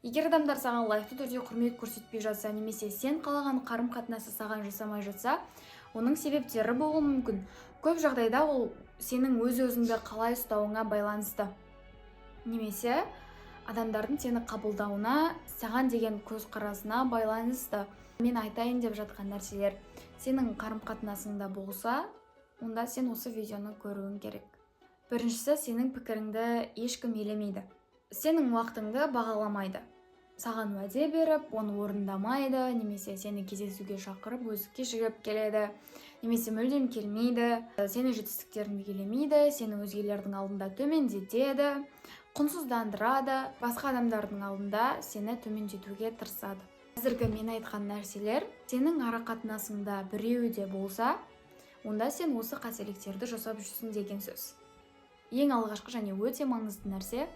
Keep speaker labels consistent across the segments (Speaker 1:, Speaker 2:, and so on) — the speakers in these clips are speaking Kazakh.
Speaker 1: Егер адамдар саған лайықты түрде құрмет көрсетпей жатса, немесе сен қалаған қарым-қатынасты саған жасамай жатса, оның себептері болуы мүмкін. Көп жағдайда ол сенің өз-өзіңді қалай ұстауыңа байланысты. Немесе адамдардың сені қабылдауына, саған деген көзқарасына байланысты. Мен айтайын деп жатқан нәрселер сенің қарым-қатынасыңда болса, онда сен осы видеоны көруің керек. Біріншісі, сенің пікіріңді ешкім елемейді. Сенің уақытыңды бағаламайды. Саған уәде беріп, оны орындамайды, немесе сені кездесуге шақырып, өзі кешігіп келеді, немесе мүлдем келмейді, сені жетістіктеріңді елемейді, сені өзгелердің алдында төмендетеді, құнсыздандырады, басқа адамдардың алдында сені төмендетуге тырысады. Қазіргі мен айтқан нәрселер сенің арақатынасыңда біреуі де болса, онда сен осы қателіктерді жасап жүрсің деген сөз. Ең алғашқы және өте маңызды нәрсе,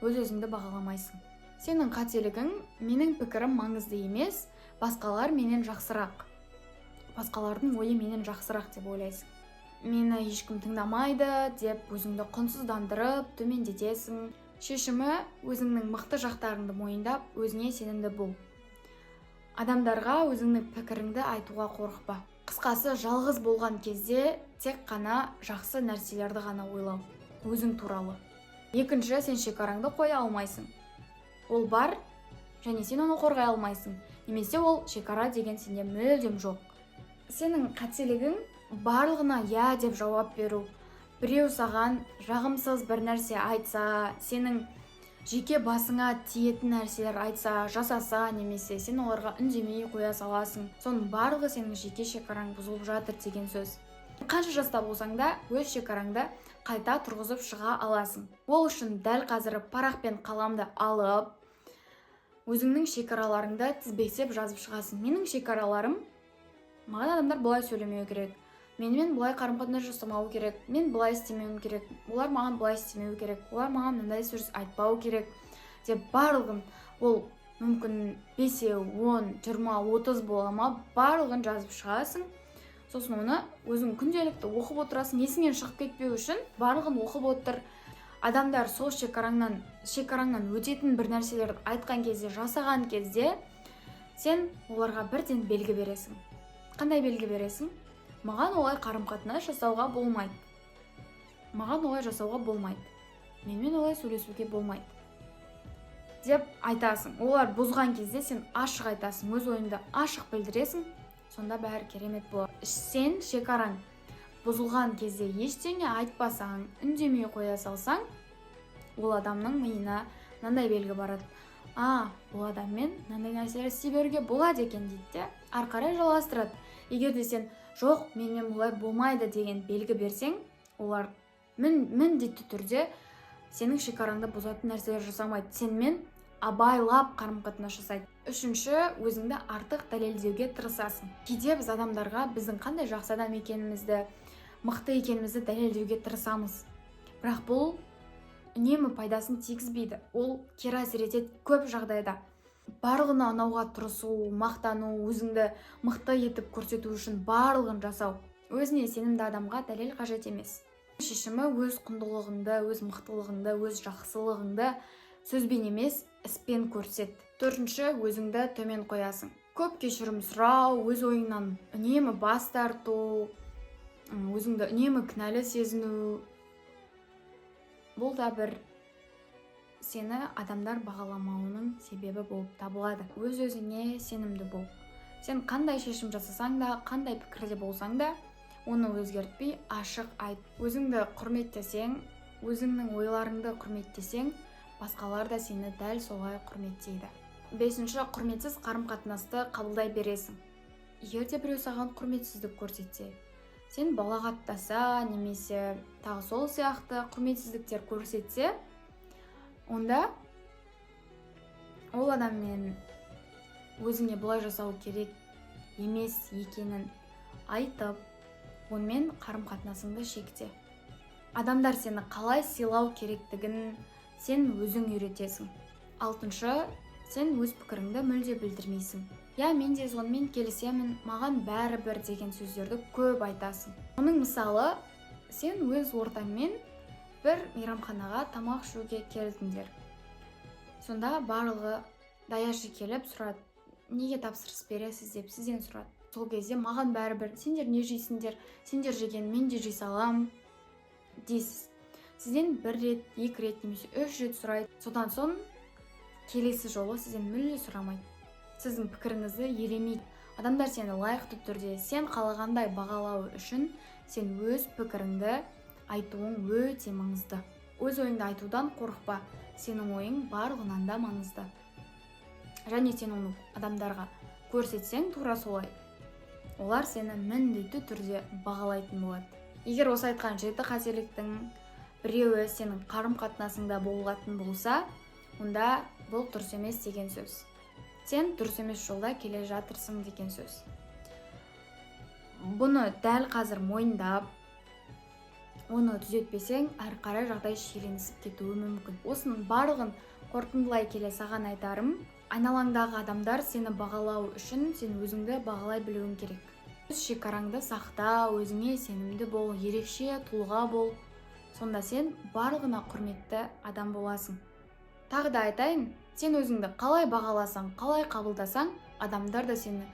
Speaker 1: өз-өзіңді бағаламайсың. Сенің қателігің, менің пікірім маңызды емес, басқалар менен жақсырақ. Басқалардың ойы менен жақсырақ деп ойлайсың. Мені ешкім тыңдамайды деп өзіңді құнсыздандырып, төмендетесің. Шешімі өзіңнің мықты жақтарыңды мойындап, өзіңе сенімді бол. Адамдарға өзіңнің пікіріңді айтуға қорықпа. Қысқасы, жалғыз болған кезде тек қана жақсы нәрселерді ғана ойлау, өзің туралы. Екінші, сен шекараңды қоя алмайсың. Ол бар, және сен оны қорғай алмайсың. Немесе ол шекара деген сенде мүлдем жоқ. Сенің қателігің барлығына я деп жауап беру. Біреу саған жағымсыз бір нәрсе айтса, сенің жеке басыңа тиетін нәрселер айтса, жасаса, немесе сен оларға үндемей қоя саласың. Соның барлығы сенің жеке шекараң бұзылып жатыр деген сөз. Қанша жаста болсаң да, өз шекараңды қайта тұрғызып шыға аласың. Ол үшін дәл қазір парақ пен қаламды алып, өзіңнің шекараларыңды тізбектеп жазып шығасың. Менің шекараларым, маған адамдар бұлай сөйлемеу керек, менімен бұлай қарым-қатынас жасамау керек, мен бұлай істемеуім керек, олар маған бұлай істемеу керек, олар маған мындай сөз айтпау керек деп барлығын, ол мүмкін 5, 10, 20, 30 бола ма, барлығын жазып шығасың. Сосын оны өзің күнделікті оқып отырасың, есіңнен шығып кетпеу үшін барлығын оқып отыр. Адамдар сол шекараңнан өтетін бір нәрселерді айтқан кезде, жасаған кезде, сен оларға бірден белгі бересің. Қандай белгі бересің? Маған олай қарым-қатынас жасауға болмайды. Маған олай жасауға болмайды. Менімен олай сөйлесуге болмайды деп айтасың. Олар бұзған кезде сен ашық айтасың, өз ойыңды ашық білдіресің. Сонда бәрі керемет болады. Сен шекараң бұзылған кезде ештеңе айтпасаң, үндемей қоя салсаң, ол адамның миына мынандай белгі барады. Бұл адаммен мынандай нәрселер істей беруге болады екен дейді де, ары қарай жалғастырады. Егер де сен жоқ, менімен бұлай болмайды деген белгі берсең, олар міндетті түрде сенің шекараңды бұзатын нәрселер жасамайды. Сенімен абайлап қарым-қатынас жасайды. Үшінші, өзіңді артық дәлелдеуге тырысасың. Кейде біз адамдарға біздің қандай жақсы адам екенімізді, мықты екенімізді дәлелдеуге тырысамыз. Бірақ бұл үнемі пайдасын тигізбейді. Ол кері әсер етеді көп жағдайда. Барлығына ұнауға тырысу, мақтану, өзіңді мықты етіп көрсету үшін барлығын жасау. Өзіне сенімді адамға дәлел қажет емес. Шешімі өз құндылығыңды, өз мықтылығыңды, өз жақсылығыңды сөзбен емес, іспен көрсет. Төртінші, өзіңді төмен қоясың. Көп кешірім сұрау, өз ойыңнан үнемі бас тарту, өзіңді үнемі кінәлі сезіну. Бұл да бір сені адамдар бағаламауының себебі болып табылады. Өз-өзіңе сенімді бол. Сен қандай шешім жасасаң да, қандай пікірде болсаң да, оны өзгертпей ашық айт. Өзіңді құрметтесең, өзіңнің ойларыңды құрметтесең, басқалар да сені дәл солай құрметтейді. Бесінші, құрметсіз қарым-қатынасты қабылдай бересің. Егер де біреу саған құрметсіздік көрсетсе, сен балағаттаса, немесе тағы сол сияқты құрметсіздіктер көрсетсе, онда ол адаммен өзіңе бұлай жасау керек емес екенін айтып, онымен қарым-қатынасыңды шекте. Адамдар сені қалай сыйлау керектігін сен өзің үйретесің. Алтыншы, сен өз пікіріңді мүлде білдірмейсің. Мен де сонымен келісемін, маған бәрібір деген сөздерді көп айтасың. Оның мысалы, сен өз ортаңмен бір мейрамханаға тамақ ішуге келдіңдер. Сонда барлығы даяшы келіп сұрады, неге тапсырыс бересіз деп сізден сұрады. Сол кезде маған бәрібір, сендер не жейсіңдер, сендер жеген мен де жей салам дейсіз. Сізден 1 рет, 2 рет немесе 3 рет сұрайды. Содан соң келесі жолы сізден мүлде сұрамайды. Сіздің пікіріңізді елемейді. Адамдар сені лайықты түрде, сен қалағандай бағалауы үшін сен өз пікіріңді айтуың өте маңызды. Өз ойыңды айтудан қорықпа, сенің ойың барлығынан да маңызды. Және сен оны адамдарға көрсетсең тура солай, олар сені міндетті түрде бағалайтын болады. Егер осы айтқан 7 қателіктің біреуі сенің қарым-қатынасыңда болатын болса, онда бұл дұрыс емес деген сөз. Сен дұрыс емес жолда келе жатырсың деген сөз. Бұны дәл қазір мойындап, оны түзетпесең, әрі қарай жағдай шиеленісіп кетуі мүмкін. Осының барлығын қорытындылай келе саған айтарым, айналаңдағы адамдар сені бағалау үшін сен өзіңді бағалай білуің керек. Өз шекараңды сақта, өзіңе сенімді бол, ерекше тұлға бол. Сонда сен барлығына құрметті адам боласың. Тағы да айтайын, сен өзіңді қалай бағаласаң, қалай қабылдасаң, адамдар да сені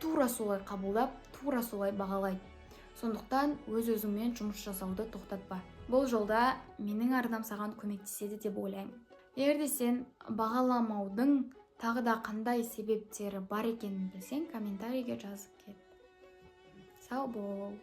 Speaker 1: тура солай қабылдап, тура солай бағалайды. Сондықтан өз-өзіңмен жұмыс жасауды тоқтатпа. Бұл жолда менің арнам саған көмектеседі деп ойлаймын. Егер де сен бағаламаудың тағы да қандай себептері бар екенін білсең, комментарийге жазып кет. Сау бол.